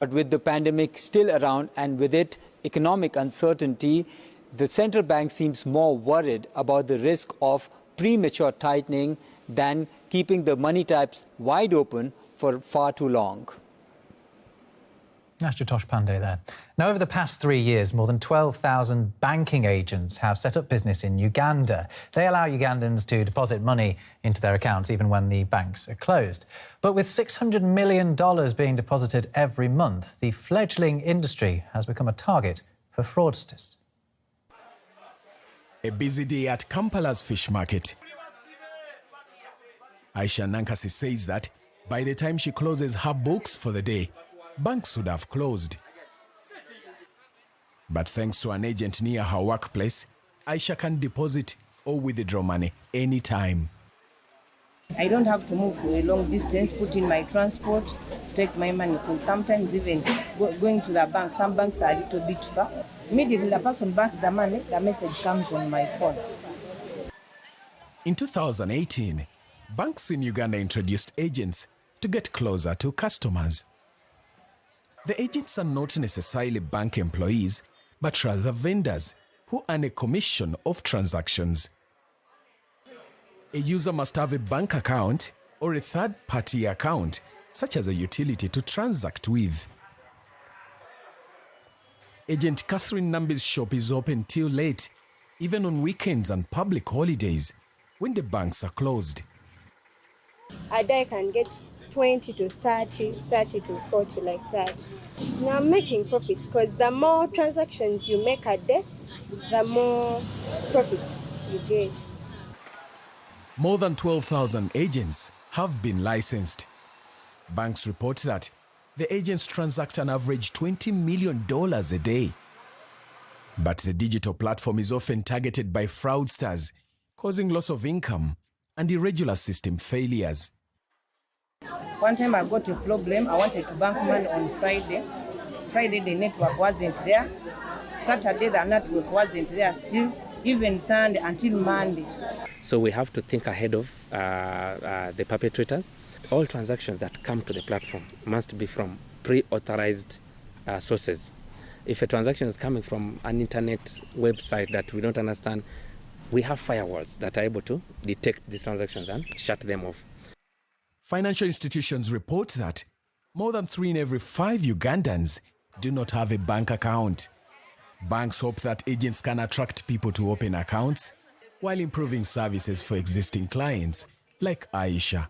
But with the pandemic still around and with it economic uncertainty, the central bank seems more worried about the risk of premature tightening than keeping the money taps wide open for far too long. Ashutosh Pandey there. Now, over the past 3 years, more than 12,000 banking agents have set up business in Uganda. They allow Ugandans to deposit money into their accounts even when the banks are closed. But with $600 million being deposited every month, the fledgling industry has become a target for fraudsters. A busy day at Kampala's fish market. Aisha Nankasi says that by the time she closes her books for the day, banks would have closed. But thanks to an agent near her workplace, Aisha can deposit or withdraw money anytime. I don't have to move for a long distance, put in my transport, take my money, because sometimes even going to the bank, some banks are a little bit far. Immediately the person banks the money, the message comes on my phone. In 2018, banks in Uganda introduced agents to get closer to customers. The agents are not necessarily bank employees, but rather vendors who earn a commission of transactions. A user must have a bank account or a third-party account, such as a utility, to transact with. Agent Catherine Nambi's shop is open till late, even on weekends and public holidays, when the banks are closed. A day can get 20 to 30, 30 to 40, like that. Now I'm making profits because the more transactions you make a day, the more profits you get. More than 12,000 agents have been licensed. Banks report that the agents transact an average $20 million a day. But the digital platform is often targeted by fraudsters, causing loss of income and irregular system failures. One time I got a problem, I wanted to bank money on Friday. Friday the network wasn't there. Saturday the network wasn't there still, even Sunday until Monday. So we have to think ahead of the perpetrators. All transactions that come to the platform must be from pre-authorized sources. If a transaction is coming from an internet website that we don't understand, we have firewalls that are able to detect these transactions and shut them off. Financial institutions report that more than 3 in every 5 Ugandans do not have a bank account. Banks hope that agents can attract people to open accounts while improving services for existing clients like Aisha.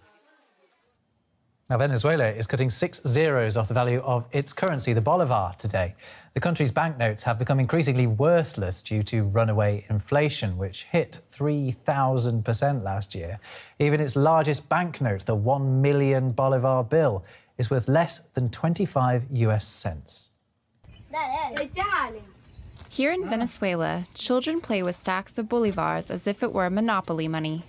Now, Venezuela is cutting 6 zeros off the value of its currency, the bolivar, today. The country's banknotes have become increasingly worthless due to runaway inflation, which hit 3,000% last year. Even its largest banknote, the 1 million bolivar bill, is worth less than 25 US cents. Here in Venezuela, children play with stacks of bolivars as if it were monopoly money.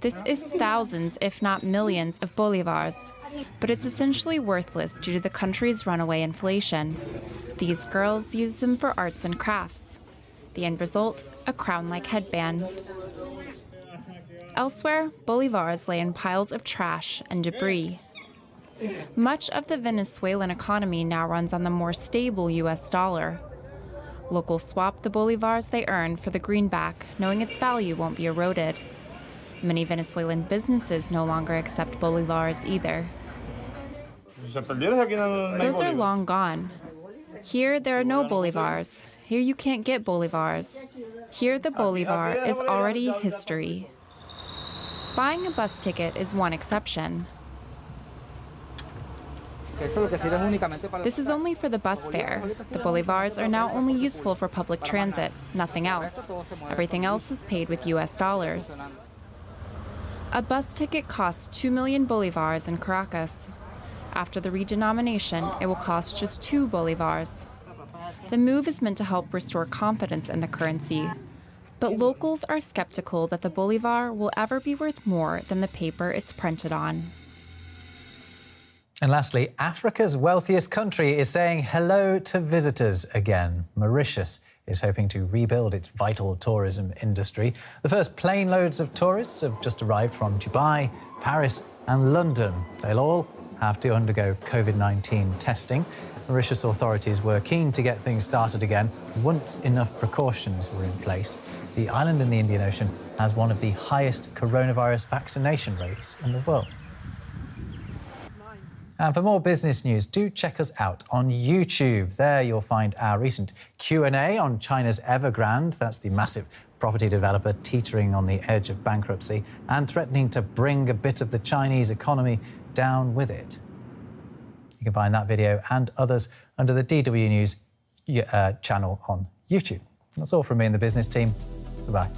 This is thousands, if not millions, of bolivars, but it's essentially worthless due to the country's runaway inflation. These girls use them for arts and crafts. The end result, a crown-like headband. Elsewhere, bolivars lay in piles of trash and debris. Much of the Venezuelan economy now runs on the more stable US dollar. Locals swap the bolivars they earn for the greenback, knowing its value won't be eroded. Many Venezuelan businesses no longer accept bolivars either. Those are long gone. Here, there are no bolivars. Here, you can't get bolivars. Here, the bolivar is already history. Buying a bus ticket is one exception. This is only for the bus fare. The bolivars are now only useful for public transit, nothing else. Everything else is paid with US dollars. A bus ticket costs 2 million bolivars in Caracas. After the redenomination, it will cost just 2 bolivars. The move is meant to help restore confidence in the currency. But locals are skeptical that the bolivar will ever be worth more than the paper it's printed on. And lastly, Africa's wealthiest country is saying hello to visitors again. Mauritius is hoping to rebuild its vital tourism industry. The first plane loads of tourists have just arrived from Dubai, Paris and London. They'll all have to undergo COVID-19 testing. Mauritius authorities were keen to get things started again once enough precautions were in place. The island in the Indian Ocean has one of the highest coronavirus vaccination rates in the world. And for more business news, do check us out on YouTube. There you'll find our recent Q&A on China's Evergrande. That's the massive property developer teetering on the edge of bankruptcy and threatening to bring a bit of the Chinese economy down with it. You can find that video and others under the DW News channel on YouTube. That's all from me and the business team. Goodbye.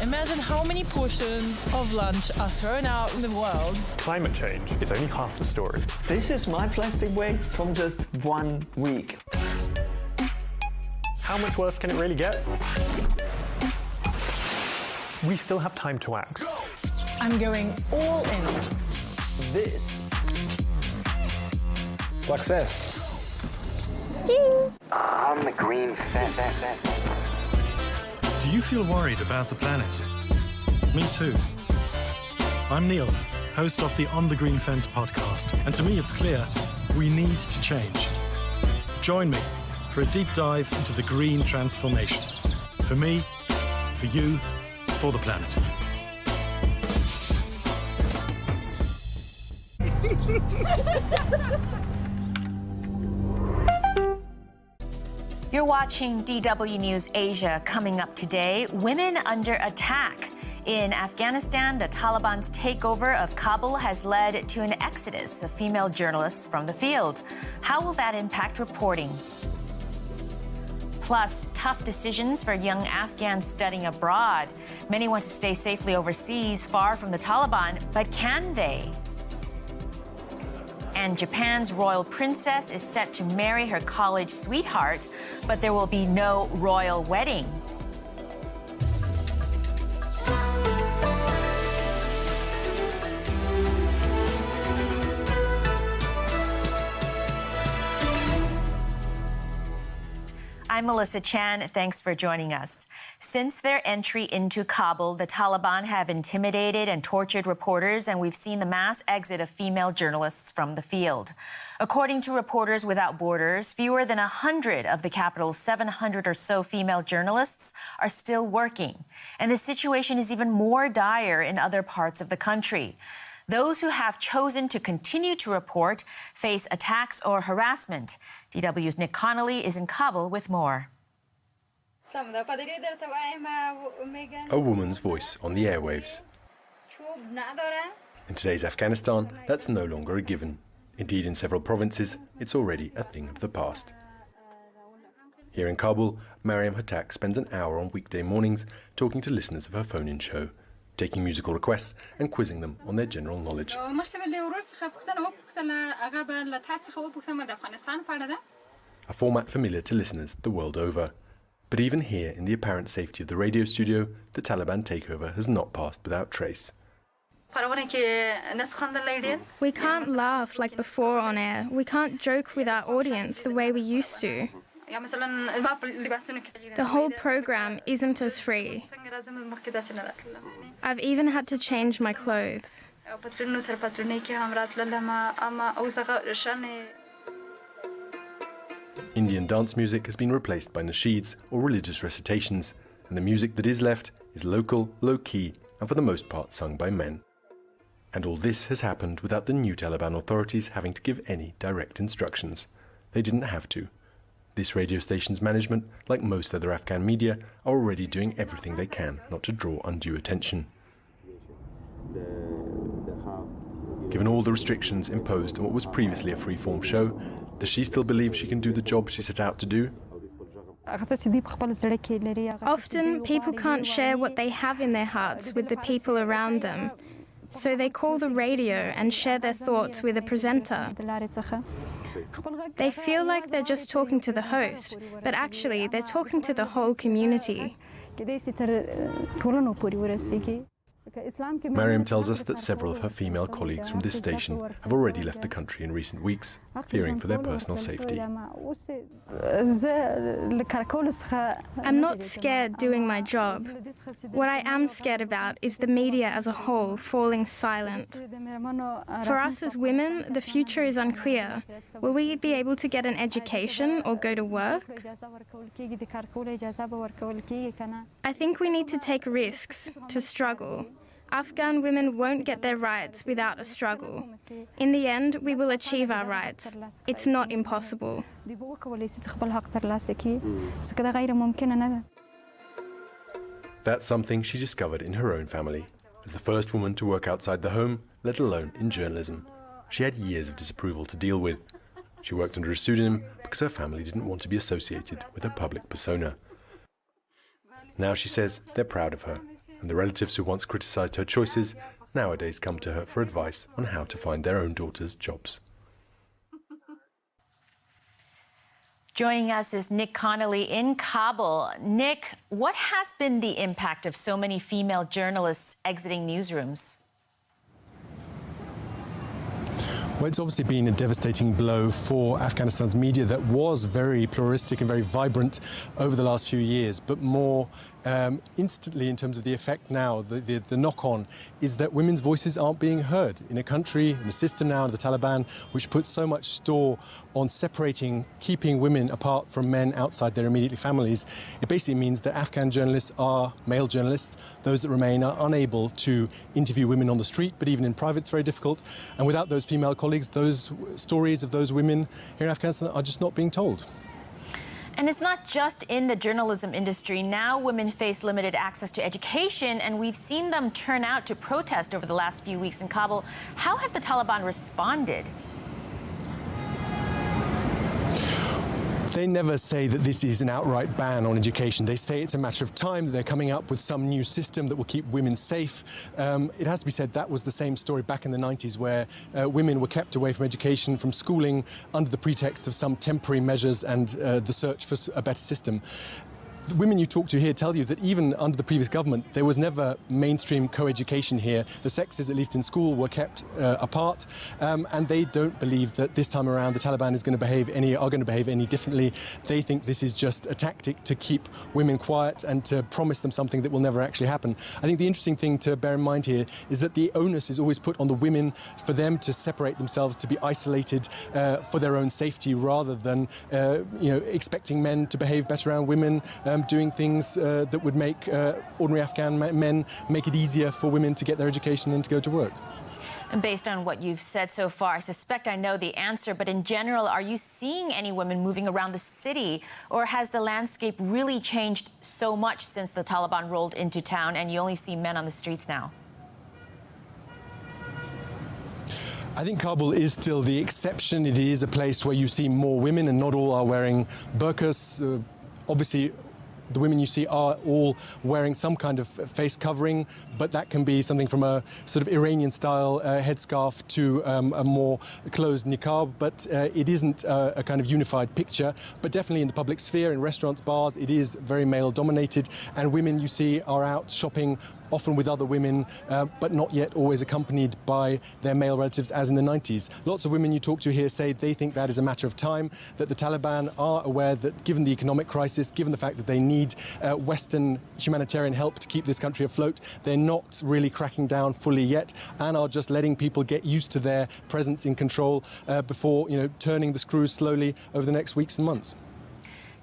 Imagine how many portions of lunch are thrown out in the world. Climate change is only half the story. This is my plastic waste from just 1 week. How much worse can it really get? We still have time to act. I'm going all in. This. Success. On the green fence. Do you feel worried about the planet? Me too. I'm Neil, host of the On the Green Fence podcast, and to me it's clear we need to change. Join me for a deep dive into the green transformation. For me, for you, for the planet. You're watching DW News Asia. Coming up today, women under attack. In Afghanistan, the Taliban's takeover of Kabul has led to an exodus of female journalists from the field. How will that impact reporting? Plus, tough decisions for young Afghans studying abroad. Many want to stay safely overseas, far from the Taliban, but can they? And Japan's royal princess is set to marry her college sweetheart, but there will be no royal wedding. I'm Melissa Chan. Thanks for joining us. Since their entry into Kabul, the Taliban have intimidated and tortured reporters, and we've seen the mass exit of female journalists from the field. According to Reporters Without Borders, fewer than 100 of the capital's 700 or so female journalists are still working. And the situation is even more dire in other parts of the country. Those who have chosen to continue to report face attacks or harassment. DW's Nick Connolly is in Kabul with more. A woman's voice on the airwaves. In today's Afghanistan, that's no longer a given. Indeed, in several provinces, it's already a thing of the past. Here in Kabul, Mariam Hatak spends an hour on weekday mornings talking to listeners of her phone-in show, taking musical requests and quizzing them on their general knowledge. A format familiar to listeners the world over. But even here, in the apparent safety of the radio studio, the Taliban takeover has not passed without trace. We can't laugh like before on air. We can't joke with our audience the way we used to. The whole program isn't as free. I've even had to change my clothes. Indian dance music has been replaced by nasheeds or religious recitations, and the music that is left is local, low-key, and for the most part sung by men. And all this has happened without the new Taliban authorities having to give any direct instructions. They didn't have to. This radio station's management, like most other Afghan media, are already doing everything they can not to draw undue attention. Given all the restrictions imposed on what was previously a free-form show, does she still believe she can do the job she set out to do? Often, people can't share what they have in their hearts with the people around them. So they call the radio and share their thoughts with a presenter. They feel like they're just talking to the host, but actually they're talking to the whole community. Mariam tells us that several of her female colleagues from this station have already left the country in recent weeks, fearing for their personal safety. I'm not scared doing my job. What I am scared about is the media as a whole falling silent. For us as women, the future is unclear. Will we be able to get an education or go to work? I think we need to take risks, to struggle. Afghan women won't get their rights without a struggle. In the end, we will achieve our rights. It's not impossible. That's something she discovered in her own family. As the first woman to work outside the home, let alone in journalism, she had years of disapproval to deal with. She worked under a pseudonym because her family didn't want to be associated with her public persona. Now she says they're proud of her, and the relatives who once criticised her choices nowadays come to her for advice on how to find their own daughters jobs. Joining us is Nick Connolly in Kabul. Nick, what has been the impact of so many female journalists exiting newsrooms? Well, it's obviously been a devastating blow for Afghanistan's media that was very pluralistic and very vibrant over the last few years, but more instantly in terms of the effect now, the knock-on is that women's voices aren't being heard in a country, in a system now, the Taliban, which puts so much store on separating, keeping women apart from men outside their immediate families. It basically means that Afghan journalists are male journalists. Those that remain are unable to interview women on the street, but even in private it's very difficult. And without those female colleagues, those stories of those women here in Afghanistan are just not being told. And it's not just in the journalism industry. Now women face limited access to education, and we've seen them turn out to protest over the last few weeks in Kabul. How have the Taliban responded? They never say that this is an outright ban on education. They say it's a matter of time, that they're coming up with some new system that will keep women safe. It has to be said that was the same story back in the 90s, where women were kept away from education, from schooling, under the pretext of some temporary measures and the search for a better system. The women you talk to here tell you that even under the previous government, there was never mainstream co-education here. The sexes, at least in school, were kept apart, and they don't believe that this time around the Taliban are going to behave any differently. They think this is just a tactic to keep women quiet and to promise them something that will never actually happen. I think the interesting thing to bear in mind here is that the onus is always put on the women for them to separate themselves, to be isolated for their own safety, rather than expecting men to behave better around women. Doing things that would make ordinary Afghan men make it easier for women to get their education and to go to work. And based on what you've said so far, I suspect I know the answer, but in general, are you seeing any women moving around the city, or has the landscape really changed so much since the Taliban rolled into town and you only see men on the streets now? I think Kabul is still the exception. It is a place where you see more women, and not all are wearing burqas. Obviously, the women you see are all wearing some kind of face covering, but that can be something from a sort of Iranian-style headscarf to a more closed niqab. But it isn't a kind of unified picture. But definitely in the public sphere, in restaurants, bars, it is very male-dominated. And women you see are out shopping, often with other women, but not yet always accompanied by their male relatives, as in the 90s. Lots of women you talk to here say they think that is a matter of time, that the Taliban are aware that given the economic crisis, given the fact that they need Western humanitarian help to keep this country afloat, they're not really cracking down fully yet, and are just letting people get used to their presence in control before turning the screws slowly over the next weeks and months.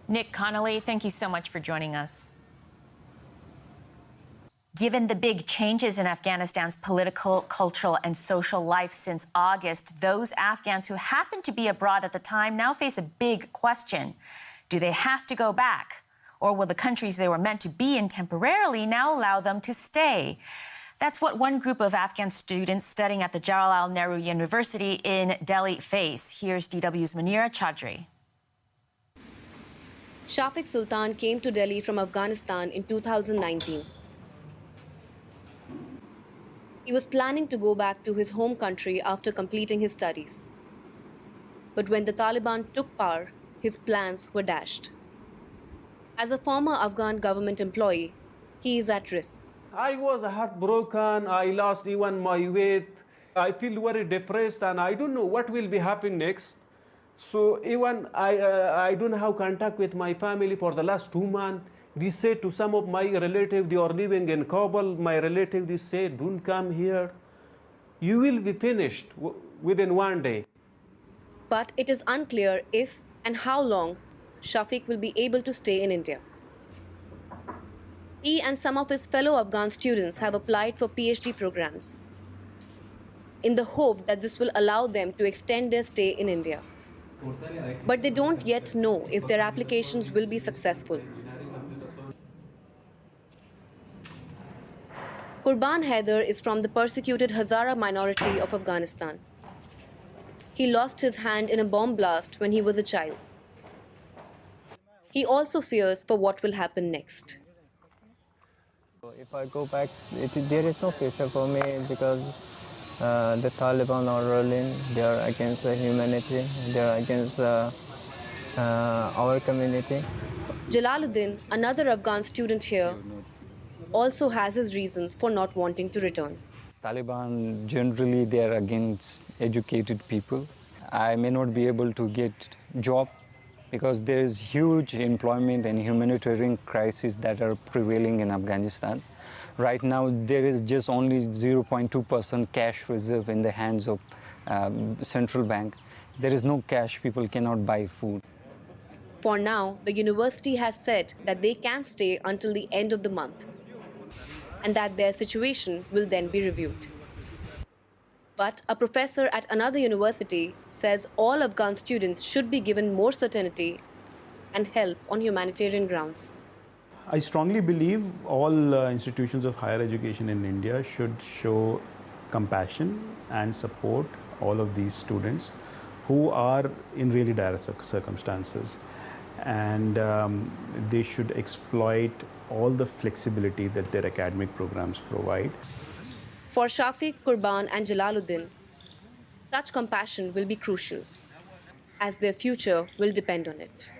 Nick Connolly, thank you so much for joining us. Given the big changes in Afghanistan's political, cultural, and social life since August, those Afghans who happened to be abroad at the time now face a big question. Do they have to go back? Or will the countries they were meant to be in temporarily now allow them to stay? That's what one group of Afghan students studying at the Jawaharlal Nehru University in Delhi face. Here's DW's Munira Chaudhry. Shafiq Sultan came to Delhi from Afghanistan in 2019. He was planning to go back to his home country after completing his studies. But when the Taliban took power, his plans were dashed. As a former Afghan government employee, he is at risk. I was heartbroken. I lost even my weight. I feel very depressed and I don't know what will be happening next. So even I don't have contact with my family for the last 2 months. They said to some of my relatives, they are living in Kabul. My relatives, they said, don't come here. You will be finished within 1 day. But it is unclear if and how long Shafiq will be able to stay in India. He and some of his fellow Afghan students have applied for PhD programs in the hope that this will allow them to extend their stay in India. But they don't yet know if their applications will be successful. Qurban Haider is from the persecuted Hazara minority of Afghanistan. He lost his hand in a bomb blast when he was a child. He also fears for what will happen next. If I go back, there is no future for me because the Taliban are ruling. They are against humanity. They are against our community. Jalaluddin, another Afghan student here, also has his reasons for not wanting to return. Taliban, generally, they are against educated people. I may not be able to get job because there is huge employment and humanitarian crisis that are prevailing in Afghanistan. Right now, there is just only 0.2% cash reserve in the hands of central bank. There is no cash, people cannot buy food. For now, the university has said that they can stay until the end of the month and that their situation will then be reviewed. But a professor at another university says all Afghan students should be given more certainty and help on humanitarian grounds. I strongly believe all institutions of higher education in India should show compassion and support all of these students who are in really dire circumstances. And they should exploit all the flexibility that their academic programs provide. For Shafiq, Qurban and Jalaluddin, such compassion will be crucial, as their future will depend on it.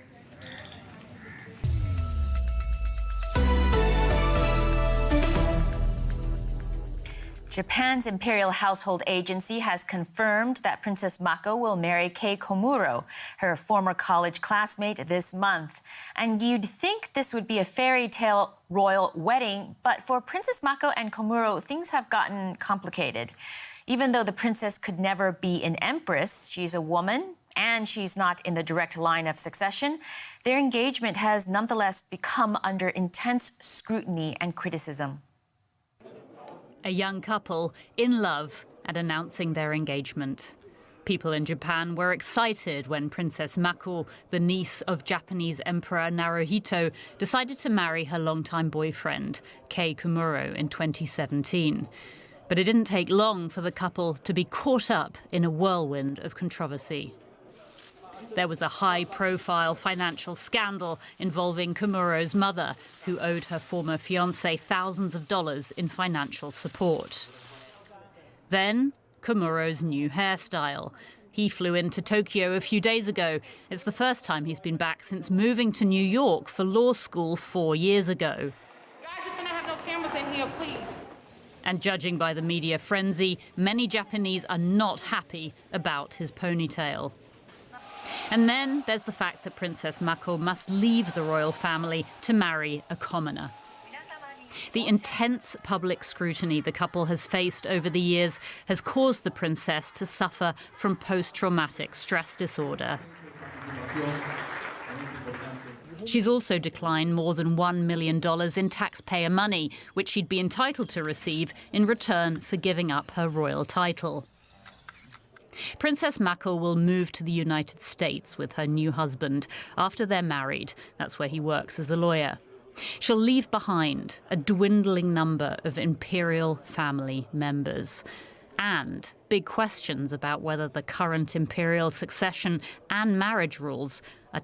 Japan's Imperial Household Agency has confirmed that Princess Mako will marry Kei Komuro, her former college classmate, this month. And you'd think this would be a fairy tale royal wedding, but for Princess Mako and Komuro, things have gotten complicated. Even though the princess could never be an empress, she's a woman, and she's not in the direct line of succession, their engagement has nonetheless become under intense scrutiny and criticism. A young couple in love and announcing their engagement. People in Japan were excited when Princess Mako, the niece of Japanese Emperor Naruhito, decided to marry her longtime boyfriend, Kei Komuro, in 2017. But it didn't take long for the couple to be caught up in a whirlwind of controversy. There was a high-profile financial scandal involving Komuro's mother, who owed her former fiancé thousands of dollars in financial support. Then, Komuro's new hairstyle. He flew into Tokyo a few days ago. It's the first time he's been back since moving to New York for law school 4 years ago. Guys, you cannot have no cameras in here, please. And judging by the media frenzy, many Japanese are not happy about his ponytail. And then there's the fact that Princess Mako must leave the royal family to marry a commoner. The intense public scrutiny the couple has faced over the years has caused the princess to suffer from post-traumatic stress disorder. She's also declined more than $1 million in taxpayer money, which she'd be entitled to receive in return for giving up her royal title. Princess Mako will move to the United States with her new husband after they're married. That's where he works as a lawyer. She'll leave behind a dwindling number of imperial family members and big questions about whether the current imperial succession and marriage rules are